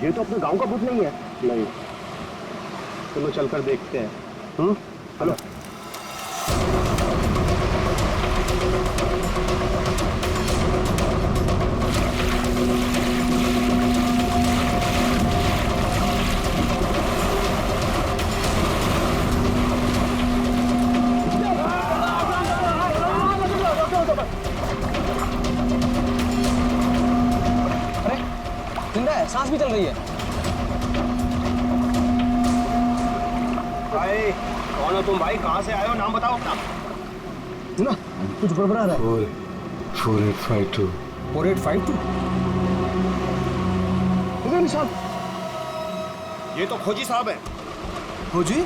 ये तो अपने गांव का भूत नहीं है। नहीं, चलो चलकर देखते हैं। चलो। जिंदा है, सांस भी चल रही है। भाई कौन हो तुम भाई? कहाँ से आए हो? नाम बताओ अपना। सुना कुछ गड़बड़ा रहा है। 4852। 4852 इधर निशान। ये तो खोजी साहब है। खोजी?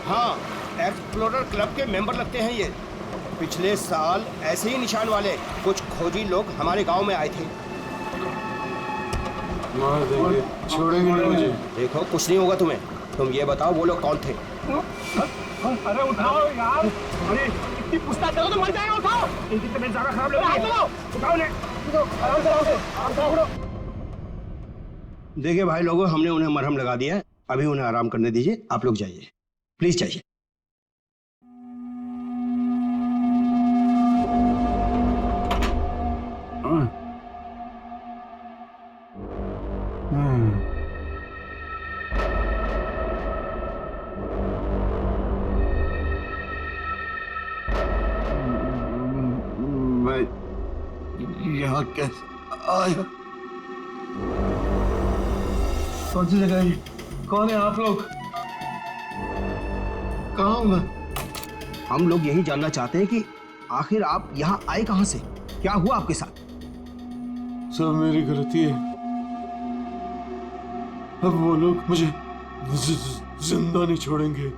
हाँ, एक्सप्लोरर क्लब के मेंबर लगते हैं ये। पिछले साल ऐसे ही निशान वाले कुछ खोजी लोग हमारे गांव में आए थे। मार देंगे, छोड़ेंगे नहीं मुझे। देखो कुछ नहीं होगा तुम्हें। तुम ये बताओ वो लोग कौन थे? अरे उठाओ यार, अरे इतनी पूछताछ करो तो मर जाएगा। उठाओ, इनकी तबीयत ज्यादा खराब लग रही है। उठाओ ने, आराम से आराम से उठाओ। देखिए भाई लोगों, हमने उन्हें मरहम लगा दिया है। अभी उन्हें आराम करने दीजिए। आप लोग जाइए, प्लीज जाइए। मैं यहाँ कैसे आया? कौन सी जगह है? कौन है आप लोग? कहाँ हूँ मैं? हम लोग यही जानना चाहते हैं कि आखिर आप यहाँ आए कहाँ से? क्या हुआ आपके साथ? सब मेरी गलती है। अब वो लोग मुझे जिंदा नहीं छोड़ेंगे।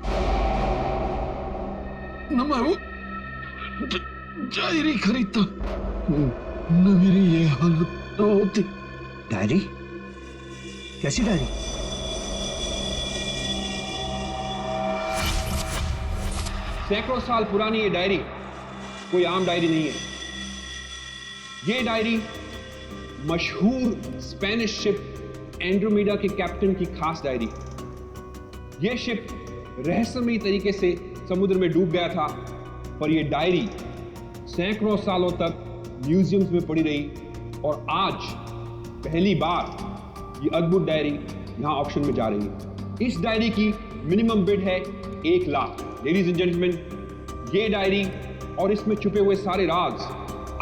न मैं वो डायरी खरीदता, न मेरी ये हालत न होती। डायरी? कैसी डायरी? सैकड़ों साल पुरानी ये डायरी कोई आम डायरी नहीं है। ये डायरी मशहूर स्पेनिश शिप एंड्रोमेडा के कैप्टन की खास डायरी है। यह शिप रहस्यमयी तरीके से समुद्र में डूब गया था, पर यह डायरी सैकड़ों सालों तक म्यूजियम्स में पड़ी रही और आज पहली बार ये अद्भुत डायरी यहां ऑक्शन में जा रही है। इस डायरी की मिनिमम बिड है 1 लाख। लेडीज एंड जेंटलमैन, ये डायरी और इसमें छुपे हुए सारे राज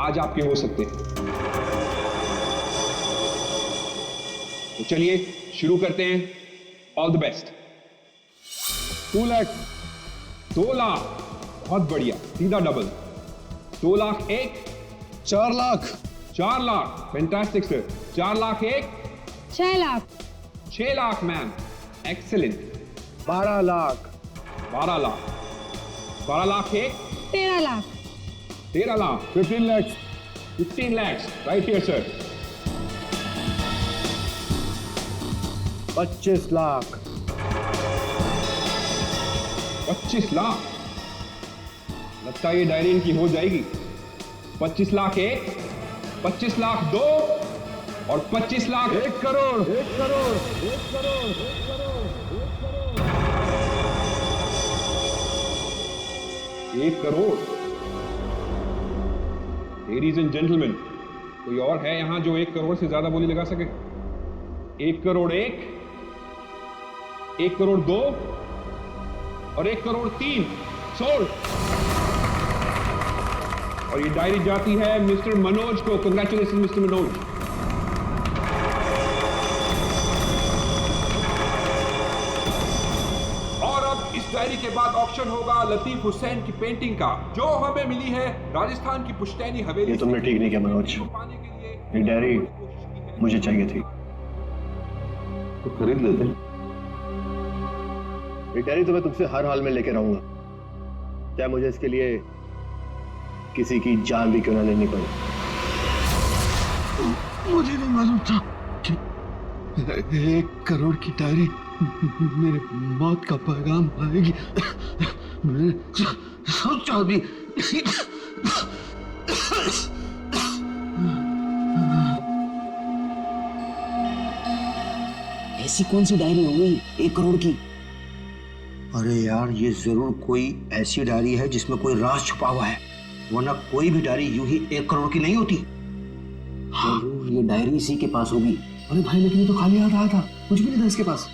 आज आपके हो सकते हैं। तो चलिए शुरू करते हैं। All the best. 2 lakh, 2 lakh, बहुत बढ़िया, सीधा double. 2 lakh 1, 4 lakh, 4 lakh, fantastic sir. 4 lakh 1, 6 lakh, 6 lakh ma'am, excellent. 12 lakh, 12 lakh, 12 lakh 1, 13 lakh, 13 lakh, 15 lakhs, 15 lakhs, right here sir। 25 lakh, 25 lakh, लगता है ये डायरी इनकी हो जाएगी। 25 लाख 1, 25 लाख 2 और 25 lakh 1 crore, 1 crore, 1 crore, 1 crore, 1 crore. Ladies and gentleman, कोई और है यहां जो 1 करोड़ से ज्यादा बोली लगा सके? 1 करोड़ 1, 1 करोड़ 2 और 1 करोड़ 3 सोल्ड। और ये डायरी जाती है मिस्टर मनोज को। Congratulation mister Manoj. और अब इस डायरी के बाद ऑक्शन होगा लतीफ हुसैन की पेंटिंग का, जो हमें मिली है राजस्थान की पुश्तैनी हवेली। ये तुमने ठीक नहीं किया मनोज। पाने के लिए ये डायरी मुझे चाहिए थी। तो खरीद लेते। ये डायरी तो मैं तुमसे हर हाल में लेके रहूंगा, चाहे मुझे इसके लिए किसी की जान भी क्यों ना लेनी पड़े। मुझे नहीं मालूम था कि 1 करोड़ की डायरी मेरे मौत का पैगाम आएगी। मैंने सोचा भी नहीं। ऐसी कौन सी डायरी हो गई 1 करोड़ की? अरे यार, ये जरूर कोई ऐसी डायरी है जिसमें कोई राज छुपा हुआ है, वरना कोई भी डायरी यूं ही 1 करोड़ की नहीं होती। जरूर ये डायरी इसी के पास होगी। अरे भाई, लेकिन ये तो खाली हाथ आया था, कुछ भी नहीं था इसके पास।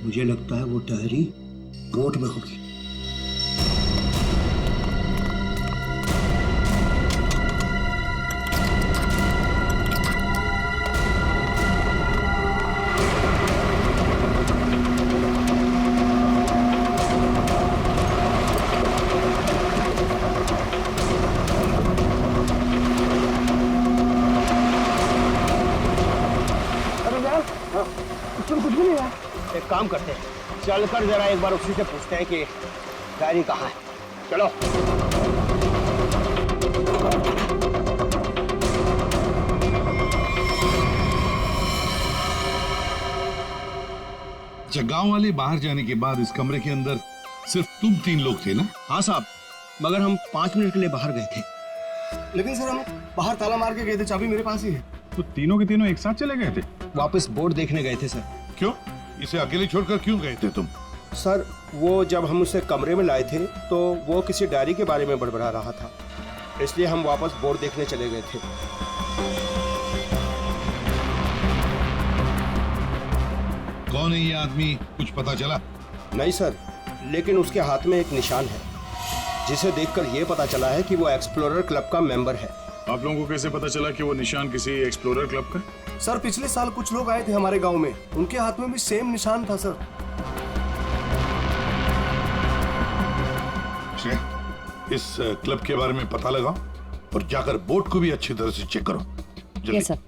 मुझे लगता है वो डायरी बोट में होगी। कुछ भी नहीं है। एक काम करते हैं, चलकर जरा एक बार उसी से पूछते हैं कि डायरी कहाँ है। चलो। अच्छा, गांव वाले बाहर जाने के बाद इस कमरे के अंदर सिर्फ तुम 3 लोग थे ना? हाँ साहब, मगर हम 5 मिनट के लिए बाहर गए थे। लेकिन सर, हम बाहर ताला मार के गए थे, चाबी मेरे पास ही है। तो तीनों के तीनों एक साथ चले गए थे? वापस बोर्ड देखने गए थे सर। क्यों? इसे अकेले छोड़कर क्यों गए थे तुम? सर, वो जब हम उसे कमरे में लाए थे तो वो किसी डायरी के बारे में बड़बड़ा रहा था, इसलिए हम वापस बोर्ड देखने चले गए थे। कौन है ये आदमी, कुछ पता चला? नहीं सर, लेकिन उसके हाथ में एक निशान है जिसे देखकर ये पता चला है कि वो एक्सप्लोरर क्लब का मेंबर है। आप लोगों को कैसे पता चला कि वो निशान किसी एक्सप्लोरर क्लब का? सर, पिछले साल कुछ लोग आए थे हमारे गांव में, उनके हाथ में भी सेम निशान था सर। इस क्लब के बारे में पता लगाओ और जाकर बोट को भी अच्छी तरह से चेक करो। जल्दी। सर।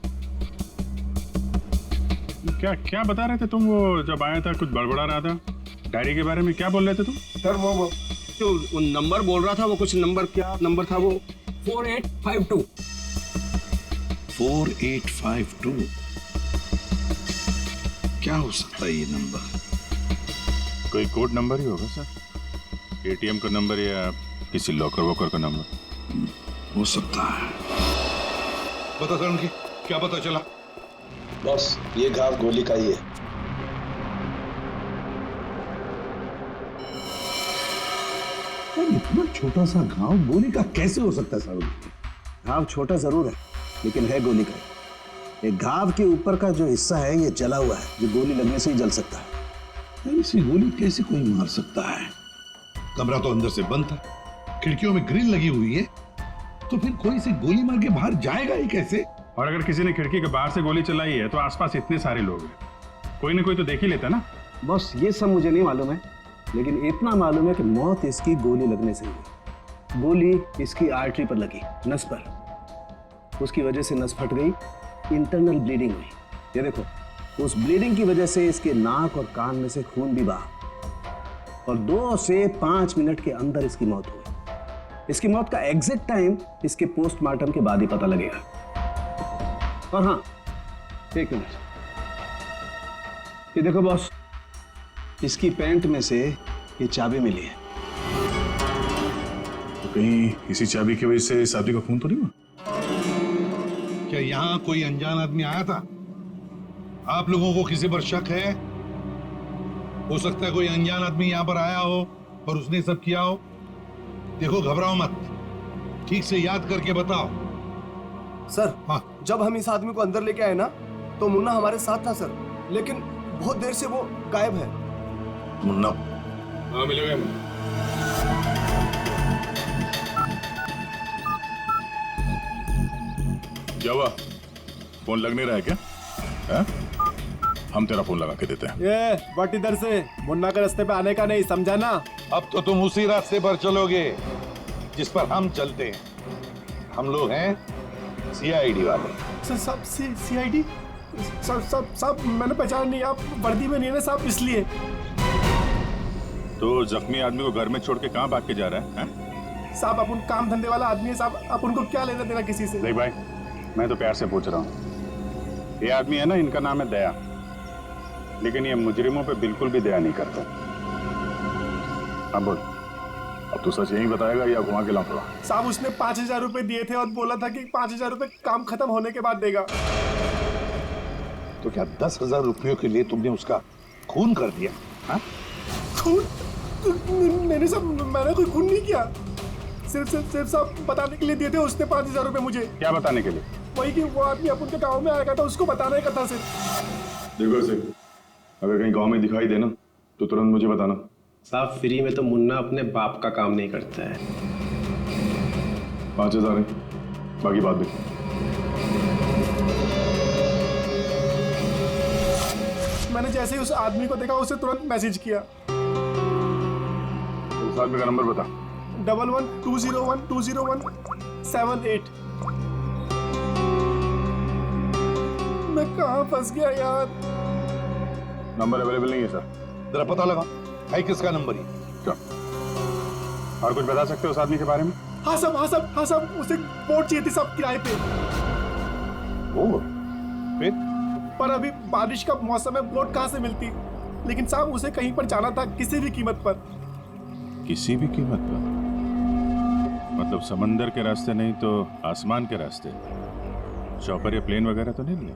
क्या क्या बता रहे थे तुम? वो जब आया था कुछ बड़बड़ा रहा था डायरी के बारे में, क्या बोल रहे थे तुम? सर, वो जो नंबर बोल रहा था, वो कुछ नंबर, क्या नंबर था वो? 4852। 4852 क्या हो सकता है ये नंबर? कोई कोड नंबर ही होगा सर, एटीएम का नंबर या किसी लॉकर वॉकर का नंबर हो सकता है। पता करण की क्या पता चला? बस ये घाव गोली का ही है। इतना छोटा सा घाव गोली का कैसे हो सकता है साहब? घाव छोटा जरूर है, लेकिन है गोली का। ये घाव के ऊपर का जो हिस्सा है ये जला हुआ है, जो गोली लगने से ही जल सकता है। इसे गोली कैसे कोई मार सकता है? कमरा तो अंदर से बंद था, खिड़कियों में ग्रिल लगी हुई है, तो फिर कोई से गोली मार के बाहर जाएगा ही कैसे? और अगर किसी ने खिड़की के बाहर से गोली चलाई है तो आसपास इतने सारे लोग हैं, कोई ना कोई तो देख ही लेता ना। बस ये सब मुझे नहीं मालूम है, लेकिन इतना मालूम है कि मौत इसकी गोली लगने से हुई। गोली इसकी आर्टरी पर लगी, नस पर। उसकी वजह से नस फट गई, इंटरनल ब्लीडिंग हुई। ये देखो, उस ब्लीडिंग की वजह से इसके नाक और कान में से खून भी बहा और 2 से 5 मिनट के अंदर इसकी मौत हुई। इसकी मौत का एग्जैक्ट टाइम इसके पोस्टमार्टम के बाद ही पता लगेगा। और हाँ, 1 मिनट, ये देखो बॉस, इसकी पैंट में से ये चाबी मिली है। तो कहीं इसी चाबी की वजह से शादी का खून तो नहीं हुआ? क्या यहाँ कोई अनजान आदमी आया था? आप लोगों को किसी पर शक है? हो सकता है कोई अनजान आदमी यहाँ पर आया हो और उसने सब किया हो। देखो, घबराओ मत, ठीक से याद करके बताओ। सर, हाँ। जब हम इस आदमी को अंदर लेके आए ना, तो मुन्ना हमारे साथ था सर, लेकिन बहुत देर से वो गायब है। मुन्ना? हाँ, मिलेगा। क्या हुआ? फोन लग नहीं रहा है क्या? है? हम तेरा फोन लगा के देते हैं। ये बट इधर से, मुन्ना के रास्ते पे आने का नहीं, समझा ना? अब तो तुम उसी रास्ते पर चलोगे जिस पर हम चलते हैं। हम लोग हैं सीआईडी वाले। सब सीआईडी? सब मैंने पहचान नहीं, आप वर्दी में नहीं है ना साहब, इसलिए। तो जख्मी आदमी को घर में छोड़ के कहाँ भाग के जा रहा है? साहब, अपन काम धंधे वाला आदमी है साहब, आप उनको क्या लेना देना किसी से? देख भाई, मैं तो प्यार से पूछ रहा हूँ। ये आदमी है ना, इनका नाम है दया, लेकिन ये मुजरिमों पे बिल्कुल भी दया नहीं करता। अब बोल, अब तू सच यही बताएगा या घुमा के लाऊंगा? साहब, उसने 5000 रुपए दिए थे और बोला था कि 5000 रुपए काम खत्म होने के बाद देगा। तो क्या 10,000 रुपयों के लिए तुमने उसका खून कर दिया? हाँ? खून? मैंने कोई खून नहीं किया। सिर्फ साहब बताने के लिए दिए थे उसने 5,000 रुपए मुझे। क्या बताने के लिए? वही कि वो आदमी अपन के गांव में आएगा था, उसको बताने का था सिर्फ। देखो सिर्फ, अगर कहीं गांव में दिखाई देना तो तुरंत मुझे बताना। साहब फ्री में तो मुन्ना अपने बाप का काम नहीं करता है। 5,000 है, बाकी बात देख। मैंने जैसे ही उस आदमी को देखा उसे तुरंत मैसेज किया। उस आदमी का नंबर बता। 1120120178। मैं कहाँ फंस गया यार। नंबर अवेलेबल नहीं है सर। जरा पता लगा है किसका नंबर ही। क्या और कुछ बता सकते हो उस आदमी के बारे में? हाँ साहब उसे बोट चाहिए थी साहब किराए पे। वो फिर पर अभी बारिश का मौसम है, बोट कहाँ से मिलती। लेकिन साहब उसे कहीं पर जाना था किसी भी कीमत पर। किसी भी कीमत पर? मतलब समंदर के रास्ते नहीं तो आसमान के रास्ते? चौपर या प्लेन वगैरह तो नहीं लिया?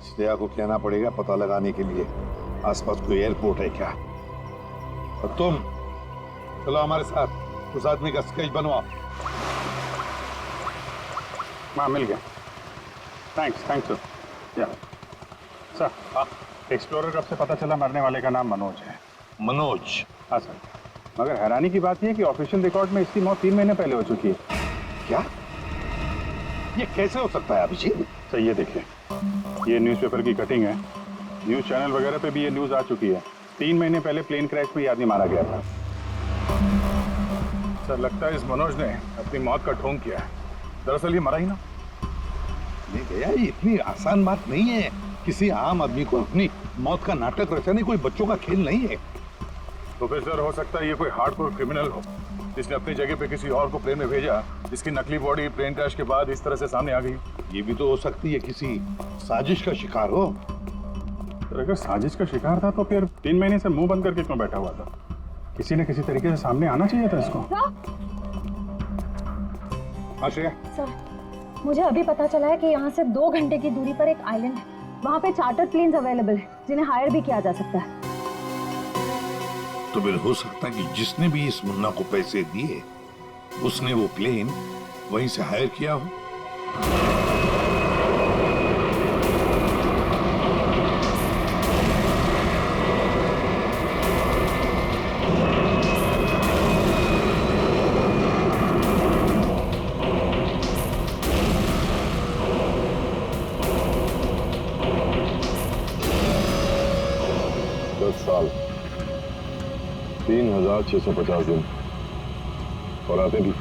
श्रेया को कहना पड़ेगा पता लगाने के लिए आसपास कोई एयरपोर्ट है क्या। और तुम चलो हमारे साथ, उस आदमी का स्केच बनवाओ। हाँ मिल गया। Thanks sir. या सर, एक्सप्लोरर कब से पता चला मरने वाले का नाम मनोज है? मनोज? हाँ सर, मगर हैरानी की बात यह है कि ऑफिशियल रिकॉर्ड में इसकी मौत 3 महीने पहले हो चुकी है। क्या? ये कैसे हो सकता है अभिजीत? सर ये देखिए, ये न्यूज़पेपर की कटिंग है। न्यूज़ चैनल वगैरह पे भी ये न्यूज़ आ चुकी है। 3 महीने पहले प्लेन क्रैश में ये आदमी मारा गया था। सर लगता है इस मनोज ने अपनी मौत का ढोंग किया है। दरअसल ये मरा ही ना। नहीं भैया, ये इतनी आसान बात नहीं है। किसी आम आदमी को अपनी मौत का नाटक रचाने कोई बच्चों का खेल नहीं है। तो फिर सर हो सकता है ये कोई हार्डकोर क्रिमिनल हो जिसने अपनी जगह पे किसी और को प्लेन में भेजा, जिसकी नकली बॉडी प्लेन क्रैश के बाद इस तरह से सामने आ गई। ये भी तो हो सकती है किसी साजिश का शिकार हो। तो अगर साजिश का शिकार था तो फिर 3 महीने से मुंह बंद करके क्यों बैठा हुआ था? किसी न किसी तरीके से सामने आना चाहिए था इसको। हाँ श्रेया। सर, मुझे अभी पता चला है कि यहाँ से 2 घंटे की दूरी पर एक आइलैंड है। वहाँ पे चार्टर प्लेन्स अवेलेबल है जिन्हें हायर भी किया जा सकता है। तो फिर हो सकता है कि जिसने भी इस मुन्ना को पैसे दिए उसने वो प्लेन वहीं से हायर किया हो। 10 साल, 3,650 दिन, और आते भी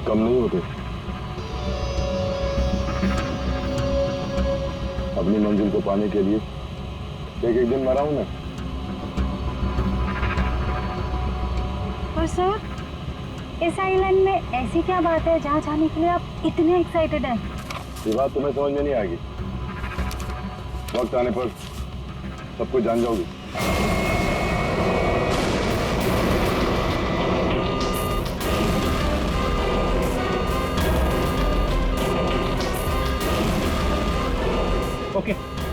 कम नहीं होते। अपनी मंजिल को पाने के लिए एक दिन मरा हूं मैं। और सर, इस आइलैंड में ऐसी क्या बात है जहाँ जाने के लिए आप इतने एक्साइटेड हैं? ये बात तुम्हें समझ में नहीं आएगी। वक्त आने पर सब कुछ जान जाओगी।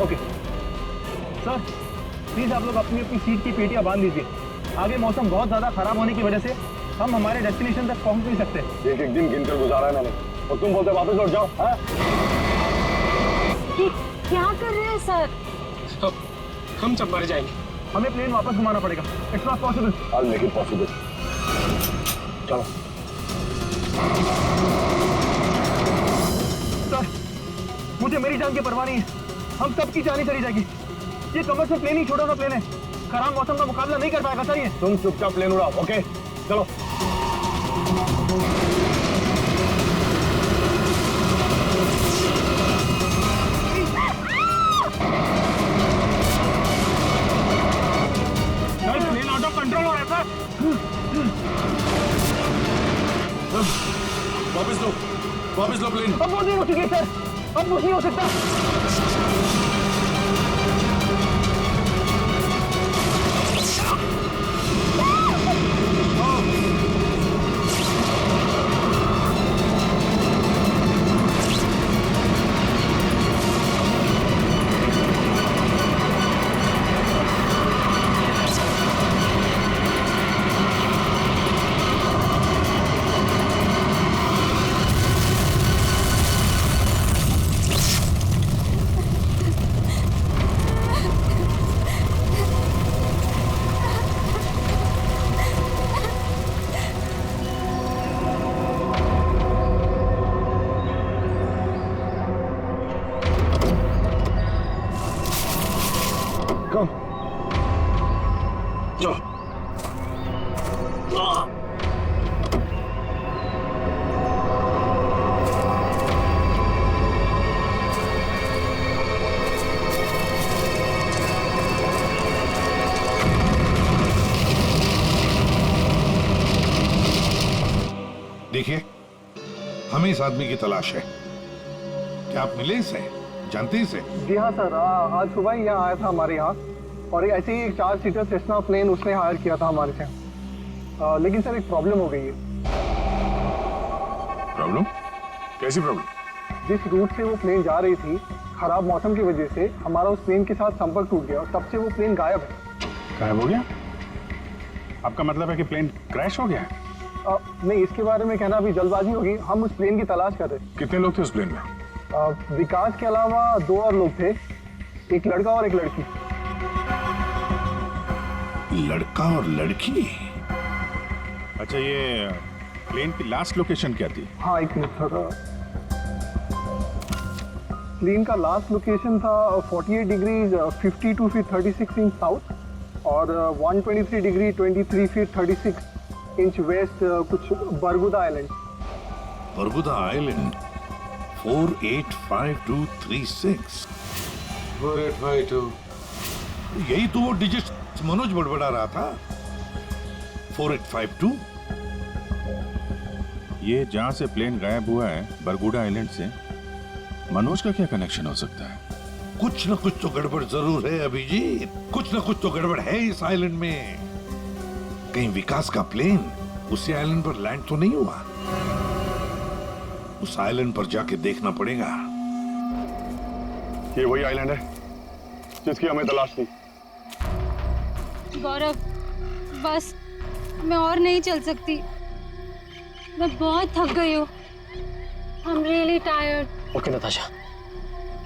ओके सर, प्लीज आप लोग अपनी अपनी सीट की पेटियां बांध लीजिए। आगे मौसम बहुत ज्यादा खराब होने की वजह से हम हमारे डेस्टिनेशन तक पहुंच नहीं सकते। एक दिन गिनकर गुजारा है मैंने, और तुम बोलते वापस लौट जाओ। हाँ? क्या कर रहे हैं सर? हम सब मर जाएंगे। हमें प्लेन वापस घुमाना पड़ेगा। It's not possible. I'll make it possible. चलो। सर, मुझे मेरी जान की परवाह नहीं है। हम सबकी जान ही चली जाएगी। ये कमर्शियल प्लेन ही छोटा सा प्लेन है, खराब मौसम का मुकाबला नहीं कर पाएगा सर ये। तुम चुपचाप प्लेन उड़ाओ, ओके? चलो। प्लेन आउट ऑफ कंट्रोल हो रहा है सर। वापस लो प्लेन। अब वो नहीं हो चुकी है सर, अब वो नहीं हो सकता। देखिए, हमें इस आदमी की तलाश है। क्या आप मिले इसे? जानते हैं इसे? जी हाँ सर, आज सुबह ही यहाँ आया था हमारे यहाँ, और ऐसे ही एक 4 सीटर सेस्ना प्लेन उसने हायर किया था हमारे से। लेकिन सर एक प्रॉब्लम हो गई है। प्रॉब्लम? कैसी प्रॉब्लम? जिस रूट से वो प्लेन जा रही थी, खराब मौसम की वजह से हमारा उस प्लेन के साथ संपर्क टूट गया और तब से वो प्लेन गायब है। गायब हो गया? आपका मतलब है कि प्लेन क्रैश हो गया है? नहीं, इसके बारे में कहना अभी जल्दबाजी होगी। हम उस प्लेन की तलाश कर रहे थे। कितने लोग थे उस प्लेन में? विकास के अलावा 2 और लोग थे, एक लड़का और एक लड़की। लड़का और लड़की? अच्छा, ये प्लेन की लास्ट लोकेशन क्या थी? हाँ, एक मिनट सर। प्लेन का लास्ट लोकेशन था 48 डिग्री 52 फीट 36 इंच साउथ और 123 डिग्री 23 फीट 36 इंच वेस्ट, कुछ बरगुदा आइलैंड। बरगुदा आइलैंड 485236। 4852, यही तो वो डिजिट मनोज बड़बड़ा रहा था। 4852। ये जहां से प्लेन गायब हुआ है, बरगुडा आइलैंड से, मनोज का क्या कनेक्शन हो सकता है? कुछ न कुछ तो गड़बड़ जरूर है अभिजीत, कुछ न कुछ तो गड़बड़ है इस आइलैंड में। कहीं विकास का प्लेन उसी आइलैंड पर लैंड तो नहीं हुआ? उस आइलैंड पर जाके देखना पड़ेगा। ये वही आइलैंड है जिसकी हमें तलाश थी। गौरव, बस मैं और नहीं चल सकती, मैं बहुत थक गई हूँ। I am really tired. Okay Natasha,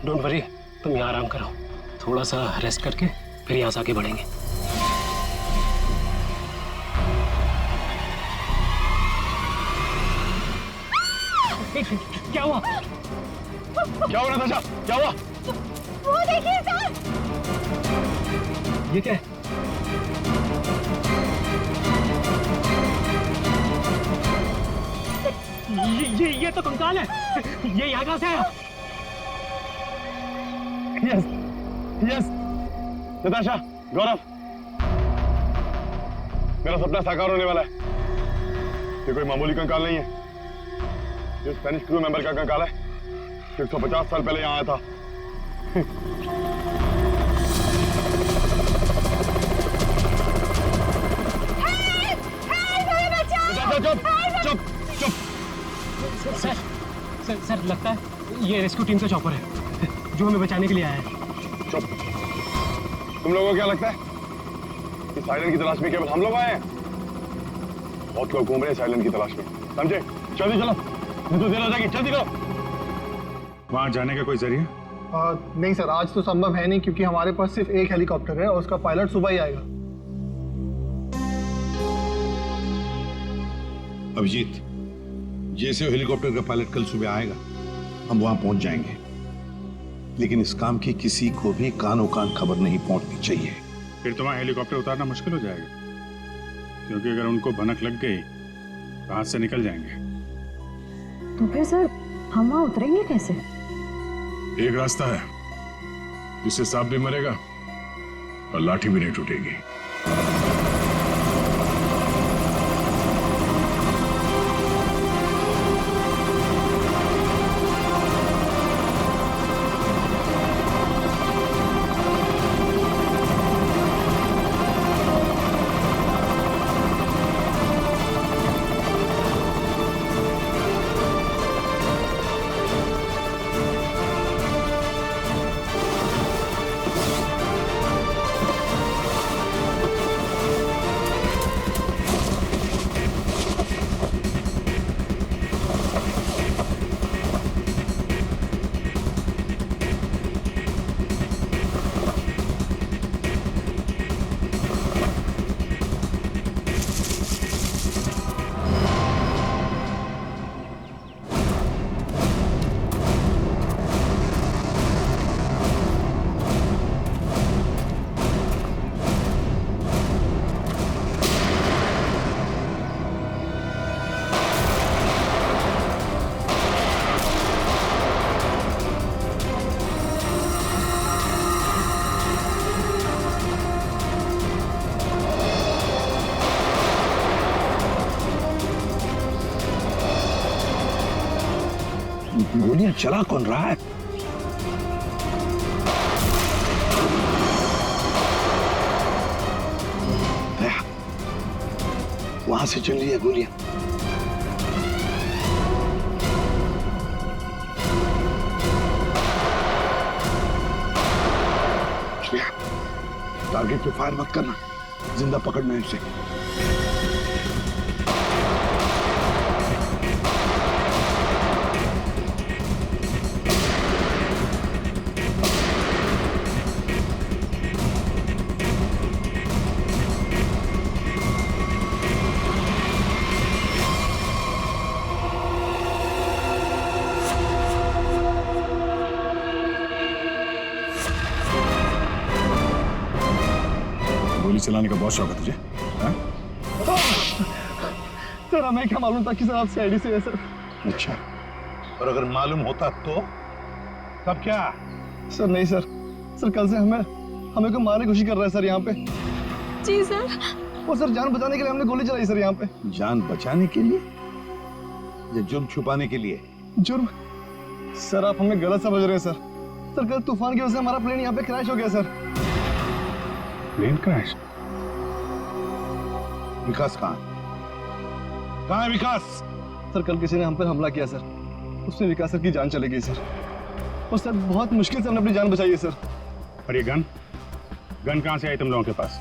don't worry, तुम यहाँ आराम करो, थोड़ा सा रेस्ट करके फिर यहाँ से आगे बढ़ेंगे। क्या हुआ? क्या हुआ नताशा? क्या हुआ? वो देखिए सर। ये क्या है? ये तो कंकाल है। ये यहाँ कहाँ से आया? यस, यस, नताशा, गौरव, मेरा सपना साकार होने वाला है। ये कोई मामूली कंकाल नहीं है, ये स्पेनिश क्रू मेंबर का कंकाल है, 150 साल पहले यहाँ आया था। चुप, चुप, चुप। सर, लगता है ये रेस्क्यू टीम का चॉपर है जो हमें बचाने के लिए आया है। चुप। तुम लोगों को क्या लगता है इस आइलैंड की तलाश में केवल हम लोग आए हैं? बहुत लोग घूम रहे हैं इस आइलैंड की तलाश में, समझे? जल्दी चलो, नहीं तो देर हो जाएगी, जल्दी करो। वहां जाने का कोई जरिया? नहीं सर, आज तो संभव है नहीं क्योंकि हमारे पास सिर्फ एक हेलीकॉप्टर है और उसका पायलट सुबह ही आएगा। अभिजीत, जैसे हेलीकॉप्टर का पायलट कल सुबह आएगा, हम वहां पहुंच जाएंगे। लेकिन इस काम की किसी को भी कानो कान खबर नहीं पहुंचनी चाहिए। फिर तो वहां हेलीकॉप्टर उतारना मुश्किल हो जाएगा, क्योंकि अगर उनको भनक लग गई तो हाथ से निकल जाएंगे। तो फिर सर हम वहाँ उतरेंगे कैसे? एक रास्ता है जिससे सांप भी मरेगा और लाठी भी नहीं टूटेगी। गोलियां चला कौन रहा है? दया, वहां से चल रही है गोलियां। श्रेया, टारगेट पे फायर मत करना, जिंदा पकड़ना है उसे। गोली चलाने का बहुत शौक है तुझे? हाँ? सर हमें क्या मालूम था कि सर आप सीआईडी से है सर। अच्छा, और अगर मालूम होता तो तब क्या? सर नहीं सर, सर कल से हमें को मारने की कोशिश कर रहा है सर यहाँ पे। जी सर। वो सर जान बचाने के लिए हमने गोली चलाई सर यहाँ पे। जान बचाने के लिए या जुर्म छुपाने के लिए? जुर्म? सर आप हमें गलत समझ रहे हैं सर। सर कल तूफान की वजह से हमारा प्लेन यहाँ पे क्रैश हो गया सर। Plane crash? विकास कहाँ है विकास? सर कल किसी ने हम पर हमला किया सर, उसमें विकास सर की जान चली गई सर। और सर बहुत मुश्किल से हमने अपनी जान बचाई है सर। और ये गन कहाँ से आई तुम लोगों के पास?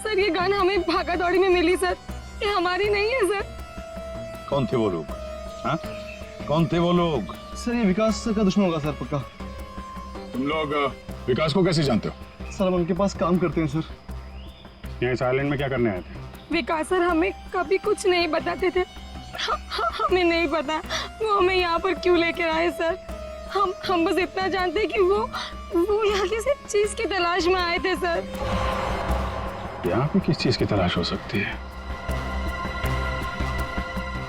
सर ये गन हमें भागा दौड़ी में मिली सर, ये हमारी नहीं है सर। कौन थे वो लोग? हाँ, कौन थे वो लोग? सर ये विकास सर का दुश्मन होगा सर पक्का। तुम लोग विकास को कैसे जानते हो? सर हम उनके पास काम करते हैं सर। यहाँ इस आइलैंड में क्या करने आए थे? विकास सर हमें कभी कुछ नहीं बताते थे। हमें नहीं पता वो हमें यहाँ पर क्यों लेकर आए सर। हम बस इतना जानते कि वो यहाँ किसी चीज की तलाश में आए थे सर। यहाँ पे किस चीज की तलाश हो सकती है?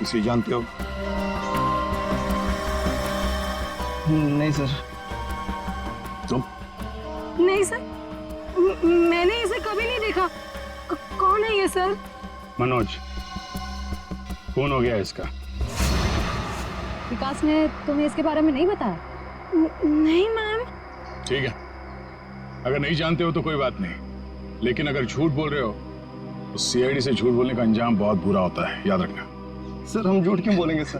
इसे जानते हो? नहीं सर। तुम? नहीं सर, मैंने इसे कभी नहीं देखा। कौन है ये सर? मनोज, कौन हो गया इसका? विकास ने तुम्हें इसके बारे में नहीं बताया? नहीं मैम। ठीक है, अगर नहीं जानते हो तो कोई बात नहीं, लेकिन अगर झूठ बोल रहे हो तो सीआईडी से झूठ बोलने का अंजाम बहुत बुरा होता है, याद रखना। सर हम झूठ क्यों बोलेंगे सर?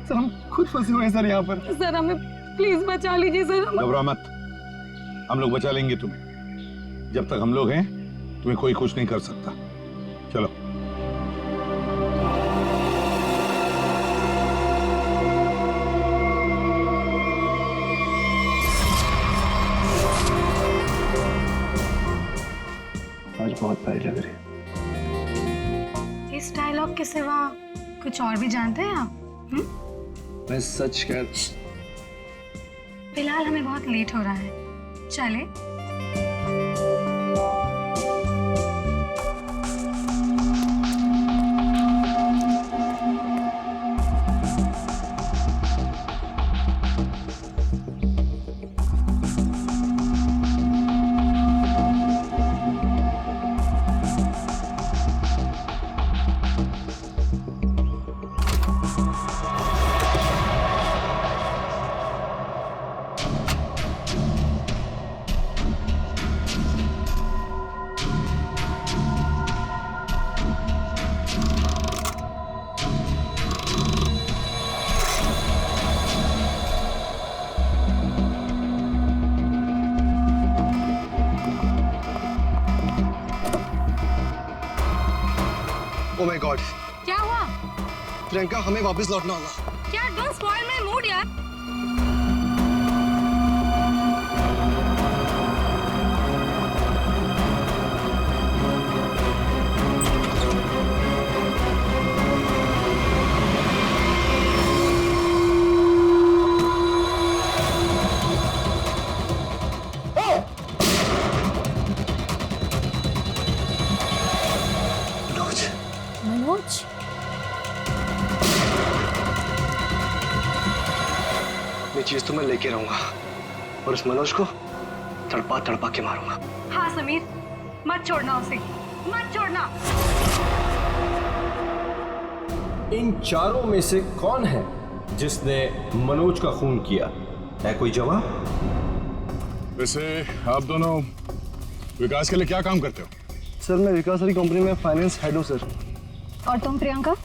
सर हम खुद फंसे हुए हैं सर यहाँ पर। सर हमें प्लीज बचा लीजिए सर। घबरा मत, हम लोग बचा लेंगे तुम्हें। जब तक हम लोग हैं तुम्हें कोई कुछ नहीं कर सकता। चलो। आज बहुत प्यारी लग रही है। इस डायलॉग के सिवा कुछ और भी जानते हैं आप? मैं सच कह। फिलहाल हमें बहुत लेट हो रहा है, चले? Oh my God! क्या हुआ? प्रियंका हमें वापस लौटना होगा। क्या? डोंट स्पॉइल माय मूड यार। मनोज, ये चीज तो मैं लेके रहूंगा और उस मनोज को तड़पा तड़पा के मारूंगा। हाँ समीर, मत छोड़ना उसे, मत छोड़ना। इन चारों में से कौन है जिसने मनोज का खून किया, है कोई जवाब? वैसे आप दोनों विकास के लिए क्या काम करते हो? सर मैं विकास वाली कंपनी में फाइनेंस हेड हूँ सर। और तुम प्रियंका?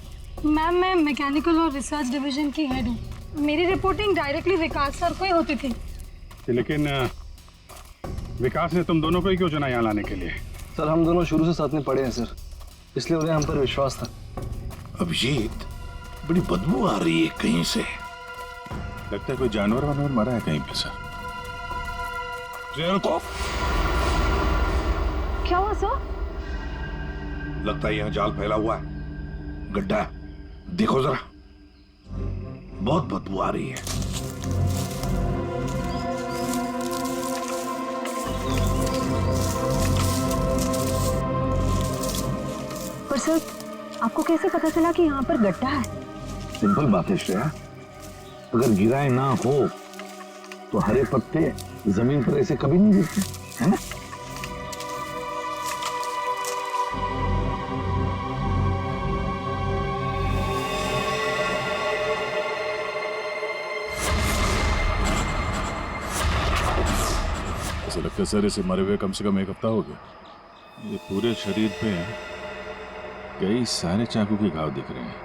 मैम मैं मैकेनिकल और रिसर्च डिवीजन की हेड हूँ। मेरी रिपोर्टिंग डायरेक्टली विकास सर को ही होती थी। लेकिन विकास ने तुम दोनों को ही क्यों चुना यहाँ लाने के लिए? सर हम दोनों शुरू से साथ में पढ़े हैं सर, इसलिए उन्हें हम पर विश्वास था। अभिजीत, बड़ी बदबू आ रही है कहीं से। लगता है कोई जानवर वानवर मरा है कहीं पे सर। क्या हुआ सर? लगता है यहाँ जाल फैला हुआ है, गड्ढा है। देखो जरा, बहुत बदबू आ रही है। पर सर आपको कैसे पता चला कि यहाँ पर गड्ढा है? सिंपल बात है श्रेया, अगर गिराए ना हो तो हरे पत्ते जमीन पर ऐसे कभी नहीं गिरते, है ना? ऐसा लगता है सर इसे मरे हुए कम से कम 1 हफ्ता हो गया। ये पूरे शरीर पे कई सारे चाकू के घाव दिख रहे हैं।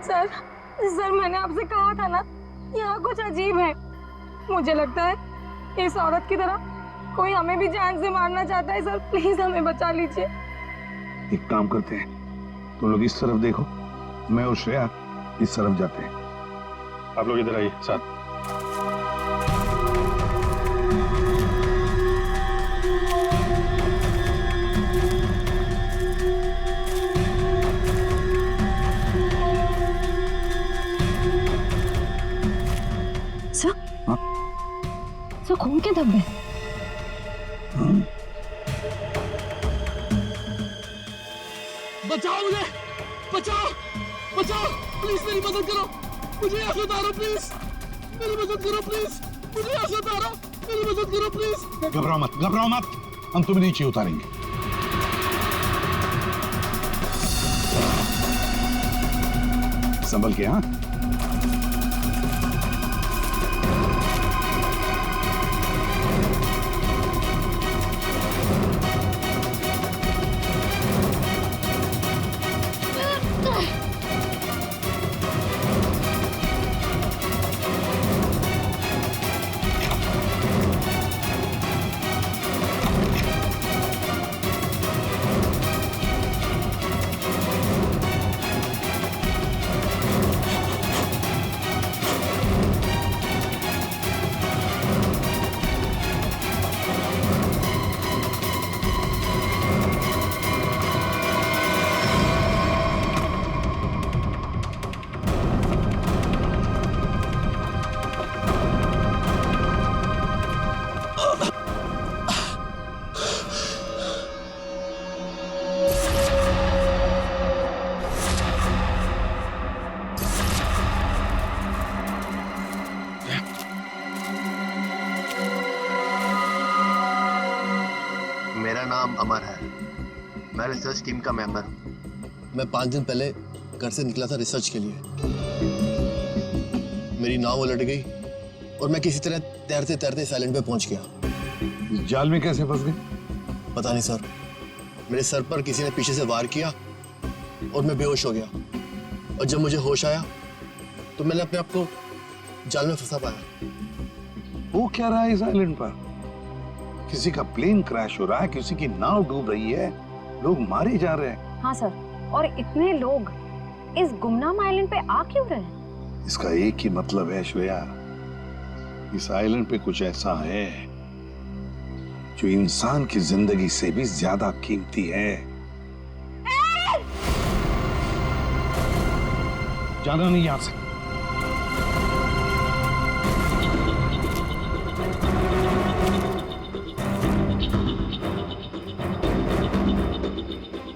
सर मैंने आपसे कहा था ना, यहाँ कुछ अजीब है। मुझे लगता है इस औरत की तरह कोई हमें भी जान से मारना चाहता है। सर प्लीज हमें बचा लीजिए। एक काम करते हैं, तुम लोग इस तरफ देखो, मैं और श्रेया इस तरफ जाते हैं। आप लोग इधर आइए साथ। सर खून के धब्बे। बचाओ मुझे, बचाओ, बचाओ, प्लीज मेरी मदद करो, मुझे यहाँ से उतारो प्लीज, मेरी मदद करो प्लीज, मुझे यहाँ से उतारो, मेरी मदद करो प्लीज। घबराओ मत, हम तुम्हें नीचे उतारेंगे। संभल के। हाँ मेरा नाम अमर है, मैं रिसर्च टीम का मेंबर हूँ। मैं 5 दिन पहले घर से निकला था रिसर्च के लिए। मेरी नाव उलट गई और मैं किसी तरह तैरते तैरते इस आइलैंड पे पहुंच गया। जाल में कैसे फंस गए? पता नहीं सर, मेरे सर पर किसी ने पीछे से वार किया और मैं बेहोश हो गया। और जब मुझे होश आया तो मैंने अपने आप को जाल में फंसा पाया। वो क्या रहा है इस आइलैंड पर? किसी का प्लेन क्रैश हो रहा है, किसी की नाव डूब रही है, लोग मारे जा रहे हैं। हाँ सर, और इतने लोग इस गुमनाम आइलैंड पे आ क्यों रहे हैं? इसका एक ही मतलब है श्रेया, इस आइलैंड पे कुछ ऐसा है जो इंसान की जिंदगी से भी ज्यादा कीमती है। जाना नहीं यहां से।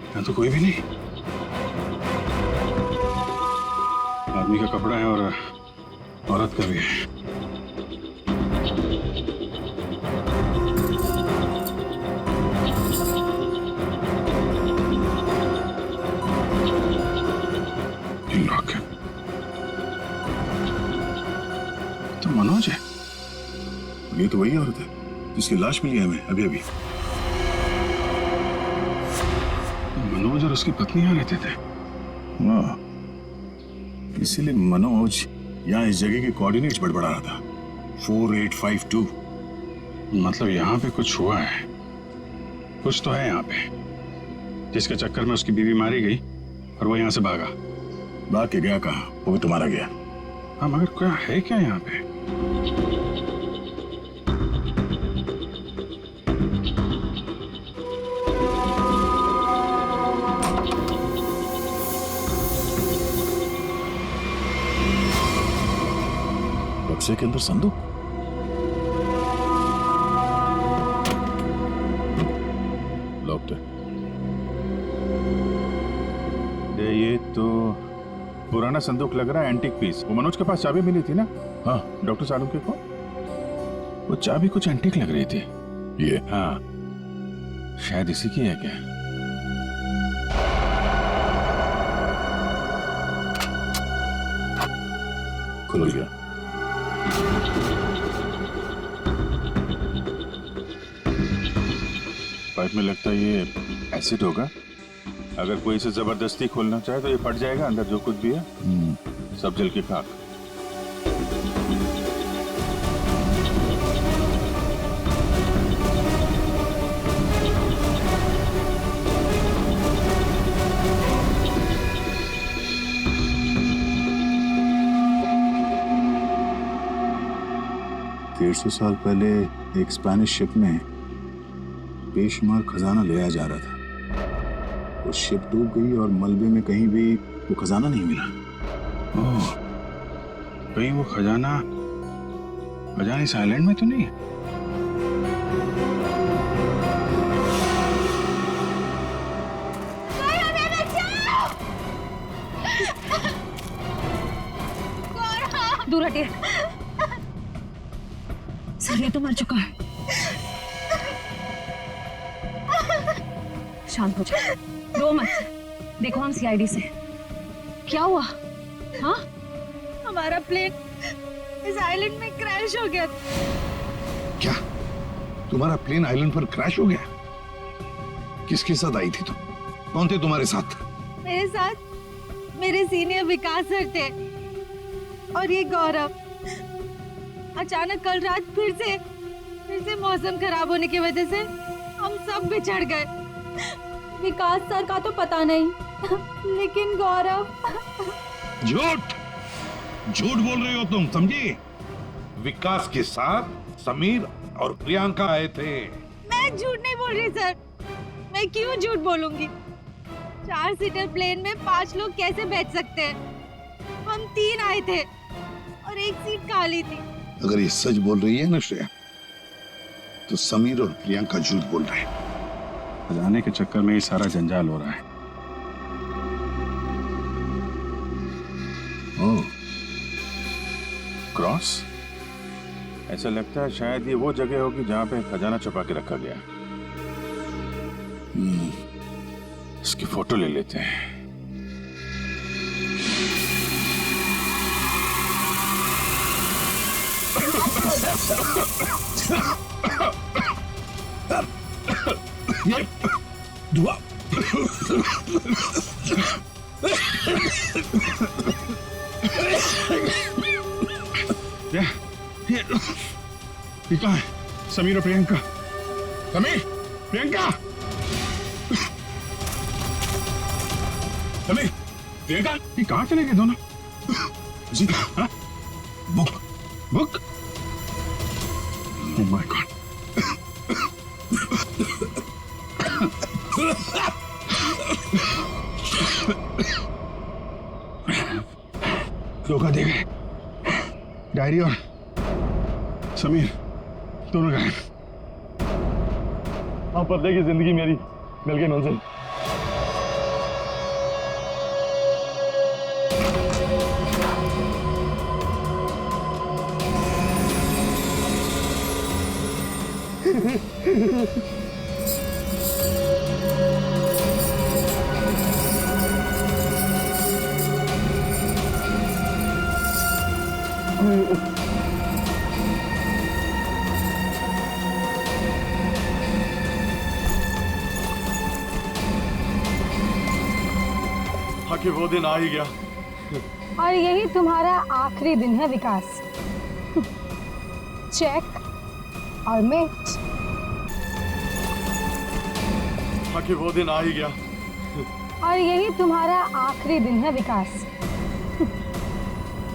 यहाँ तो कोई भी नहीं। आदमी का कपड़ा है और औरत का भी है। मनोज है? ये तो वही औरत है जिसकी लाश मिली है हमें अभी अभी। मनोज और उसकी पत्नी यहाँ रहते थे। हाँ, इसीलिए मनोज यहाँ इस जगह के कोऑर्डिनेट्स बड़बड़ा रहा था। 4852। मतलब यहाँ पे कुछ हुआ है, कुछ तो है यहाँ पे, जिसके चक्कर में उसकी बीवी मारी गई और वो यहाँ से भागा। भाग के गया कहाँ? वो भी तुम्हारा गया। हाँ, मगर क्या है क्या यहाँ पे? बक्से के अंदर संदूक। लॉक्ड है। ये तो पुराना संदूक लग रहा है, एंटीक पीस। वो मनोज के पास चाबी मिली थी ना? हाँ, डॉक्टर सालुंके को। वो चाबी कुछ एंटीक लग रही थी। ये? हाँ, शायद इसी की है क्या? खुल गया। पाइप में लगता है ये एसिड होगा। अगर कोई इसे जबरदस्ती खोलना चाहे तो ये फट जाएगा। अंदर जो कुछ भी है सब जल के खाक। सौ साल पहले एक स्पेनिश शिप में बेशुमार खजाना ले आया जा रहा था। वो शिप डूब गई और मलबे में कहीं भी वो खजाना नहीं मिला। ओह, कहीं वो खजाना इस आइलैंड में तो नहीं है? दूर हटिए। सर, ये तो मर चुका है। शांत हो जाओ, रो मत। देखो हम सीआईडी से। क्या हुआ? हाँ, हमारा प्लेन इस आइलैंड में क्रैश हो गया। क्या तुम्हारा प्लेन आइलैंड पर क्रैश हो गया? किसके साथ आई थी तुम? कौन थे तुम्हारे साथ? मेरे साथ मेरे सीनियर विकास सर थे और ये गौरव। अचानक कल रात फिर से मौसम खराब होने की वजह से हम सब बिछड़ गए। विकास सर का तो पता नहीं, लेकिन गौरव। झूठ बोल रही हो तुम, समझी? विकास के साथ समीर और प्रियंका आए थे। मैं झूठ नहीं बोल रही सर। मैं क्यों झूठ बोलूंगी? 4 सीटर प्लेन में 5 लोग कैसे बैठ सकते हैं? हम 3 आए थे और एक सीट खाली थी। अगर ये सच बोल रही है ना श्रेया, तो समीर और प्रियंका झूठ बोल रहे हैं। खजाने के चक्कर में ये सारा जंजाल हो रहा है। ओह, क्रॉस? ऐसा लगता है शायद ये वो जगह होगी जहां पे खजाना छुपा के रखा गया। इसकी फोटो ले लेते हैं। ये दुआ ये कहाँ है? समीर और प्रियंका। समीर, प्रियंका, समीर, प्रियंका, ये कहाँ चले गए दोनों? जी, हाँ? बुक? Oh my God. धोखा दे गए। डायरी और समीर दोनों गए। हाँ, पर्दे की जिंदगी मेरी मिल गई मंजिल। कि वो दिन आ ही गया। और यही तुम्हारा आखिरी दिन है विकास। चेक और मेट। कि वो दिन आ ही गया। और यही तुम्हारा आखिरी दिन है विकास।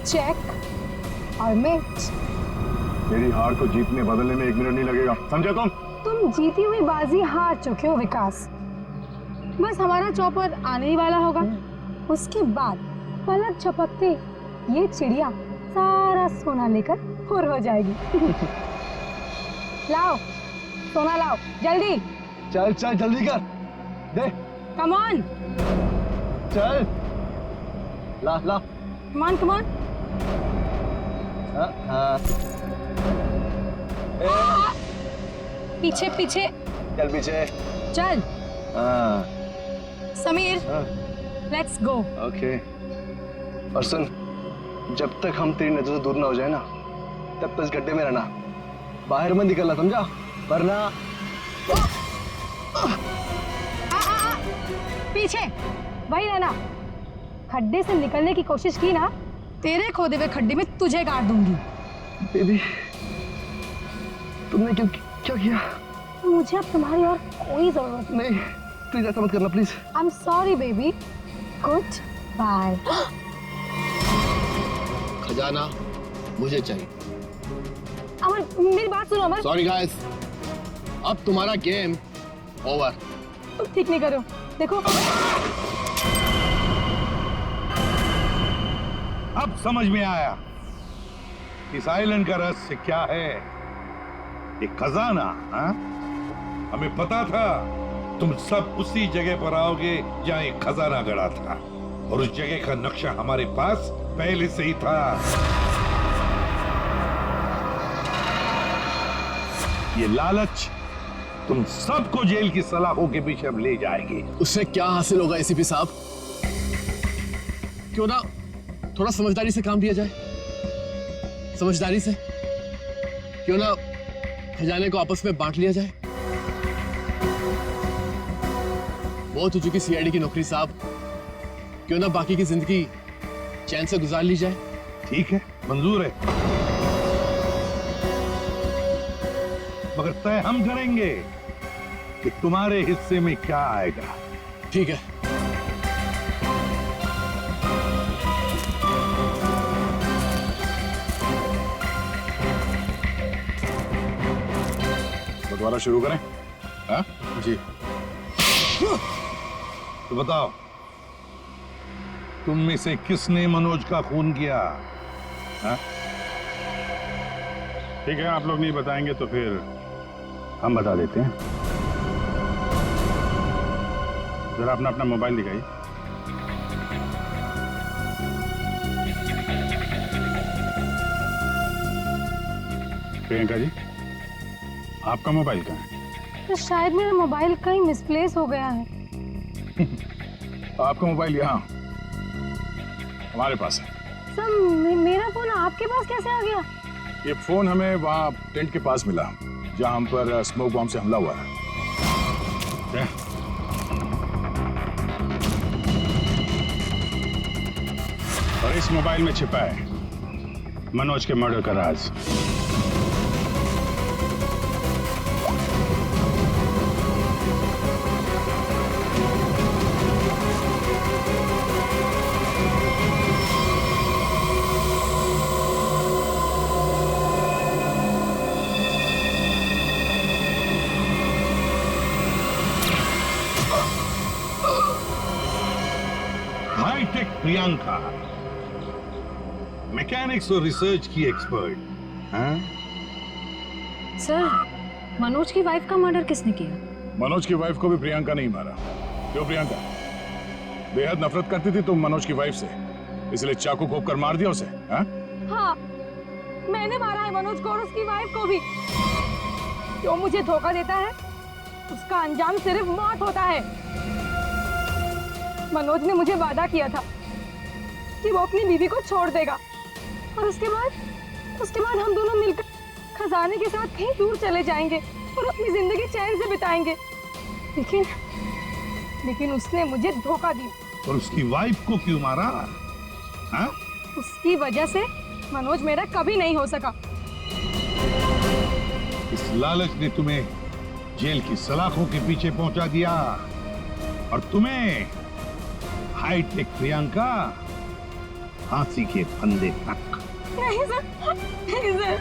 चेक और मेट। मेरी हार को जीतने बदलने में 1 मिनट नहीं लगेगा, समझे तुम जीती हुई बाजी हार चुके हो विकास। बस हमारा चौपर आने ही वाला होगा। उसके बाद पलक झपकते ये चिड़िया सारा सोना लेकर फुर हो जाएगी। लाओ सोना लाओ जल्दी। चल चल जल्दी कर दे। Come on. चल ला ला। Come on come on. पीछे पीछे चल पीछे चल। हाँ समीर लेट्स गो। ओके। और सुन, जब तक हम तेरी नजर से दूर ना हो जाए ना, तब तक इस गड्ढे में रहना, बाहर मत निकलना, समझा? वरना पीछे वही रहना। खड्डे से निकलने की कोशिश की ना, तेरे खोदे हुए खड्डे में तुझे गाड़ दूंगी। बेबी तुमने क्या किया? मुझे अब तुम्हारी और कोई जरूरत नहीं। प्लीज ऐसा मत करना please. I am sorry baby. Good bye. खजाना मुझे चाहिए। अमर मेरी बात सुनो अमर। सॉरी गाइस, अब तुम्हारा गेम ओवर। तुम ठीक नहीं करो। देखो अब समझ में आया इस आइलैंड का रहस्य क्या है। एक खजाना। हाँ? हमें पता था तुम सब उसी जगह पर आओगे जहां एक खजाना गड़ा था, और उस जगह का नक्शा हमारे पास पहले से ही था। ये लालच तुम सबको जेल की सलाखों के पीछे अब ले जाएगी। उससे क्या हासिल होगा एसीपी साहब? क्यों ना थोड़ा समझदारी से काम लिया जाए। समझदारी से क्यों ना खजाने को आपस में बांट लिया जाए। बहुत हो चुकी सीआईडी की नौकरी साहब, क्यों ना बाकी की जिंदगी चैन से गुजार ली जाए। ठीक है, मंजूर है, मगर तय हम करेंगे कि तुम्हारे हिस्से में क्या आएगा। ठीक है। दोबारा शुरू करें? हाँ? जी। तो बताओ, तुम में से किसने मनोज का खून किया? हाँ? ठीक है, आप लोग नहीं बताएंगे तो फिर हम बता देते हैं। जरा अपना अपना मोबाइल दिखाइए। प्रियंका जी, आपका मोबाइल कहाँ है? तो शायद मेरा मोबाइल कहीं मिसप्लेस हो गया है। आपका मोबाइल यहाँ हमारे पास है। सर मेरा फोन आपके पास कैसे आ गया? ये फोन हमें वहाँ टेंट के पास मिला जहाँ हम पर स्मोक बॉम्ब से हमला हुआ है। और इस मोबाइल में छिपा है मनोज के मर्डर का राज। हाईटेक प्रियंका, मैकेनिक्स और रिसर्च की एक्सपर्ट। हाँ? सर मनोज की वाइफ का मर्डर किसने किया? मनोज की वाइफ को भी प्रियंका नहीं मारा। क्यों प्रियंका, बेहद नफरत करती थी तुम मनोज की वाइफ से, इसलिए चाकू घोंप कर मार दिया उसे? हाँ? हाँ, मैंने मारा है मनोज को और उसकी वाइफ को भी। जो मुझे धोखा देता है उसका अंजाम सिर्फ मौत होता है। मनोज ने मुझे वादा किया था कि वो अपनी बीवी को छोड़ देगा, और उसके बाद हम दोनों मिलकर खजाने के साथ कहीं दूर चले जाएंगे और अपनी जिंदगी चैन से बिताएंगे। लेकिन उसने मुझे धोखा दिया। और उसकी वाइफ को क्यों मारा? हाँ? उसकी वजह से मनोज मेरा कभी नहीं हो सका। इस लालच ने तुम्हें जेल की सलाखों के पीछे पहुंचा दिया और तुम्हें हाईटेक प्रियंका फांसी के फंदे तक। नहीं सर, नहीं सर।